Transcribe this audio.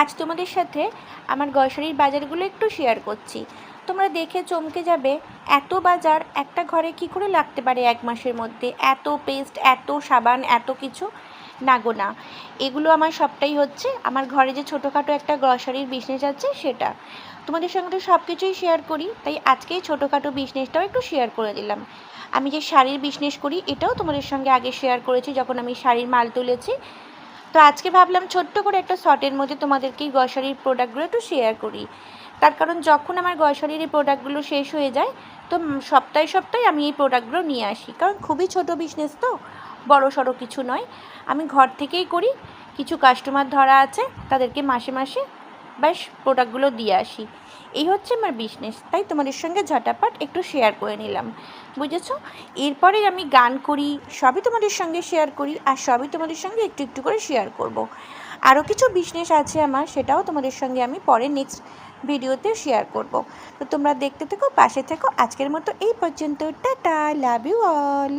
আজ তোমাদের সাথে আমার গ্রসারির বাজারগুলো একটু শেয়ার করছি। তোমরা দেখে চমকে যাবে, এত বাজার একটা ঘরে কি করে লাগতে পারে এক মাসের মধ্যে, এত পেস্ট, এত সাবান, এত কিছু। না গো না, এগুলো আমার সবটাই হচ্ছে আমার ঘরে যে ছোটোখাটো একটা গ্রসারির বিজনেস আছে সেটা। তোমাদের সঙ্গে তো সব কিছুই শেয়ার করি, তাই আজকেই ছোটোখাটো বিজনেসটাও একটু শেয়ার করে দিলাম। আমি যে শাড়ির বিজনেস করি এটাও তোমাদের সঙ্গে আগে শেয়ার করেছি যখন আমি শাড়ির মাল তুলেছি। তো আজকে ভাবলাম ছোট্ট করে একটা শর্টের মধ্যে তোমাদেরকে এই গ্রসারির প্রোডাক্টগুলো একটু শেয়ার করি। তার কারণ যখন আমার গ্রসারির এই প্রোডাক্টগুলো শেষ হয়ে যায়, তো সপ্তাহে সপ্তাহে আমি এই প্রোডাক্টগুলো নিয়ে আসি, কারণ খুবই ছোট বিজনেস, তো বড় সড়ো কিছু নয়। আমি ঘর থেকেই করি, কিছু কাস্টমার ধরা আছে, তাদেরকে মাসে মাসে ব্যাস প্রোডাক্টগুলো দিয়ে আসি। এই হচ্ছে আমার বিজনেস, তাই তোমাদের সঙ্গে ঝটাপট একটু শেয়ার করে নিলাম, বুঝেছো? এরপরে আমি গান করি, সবই তোমাদের সঙ্গে শেয়ার করি, আর সবই তোমাদের সঙ্গে একটু একটু করে শেয়ার করব। আরও কিছু বিজনেস আছে আমার, সেটাও তোমাদের সঙ্গে আমি পরে নেক্সট ভিডিওতে শেয়ার করব। তো তোমরা দেখতে থেকো, পাশে থেকো। আজকের মতো এই পর্যন্ত, টাটা, লাভ ইউ অল।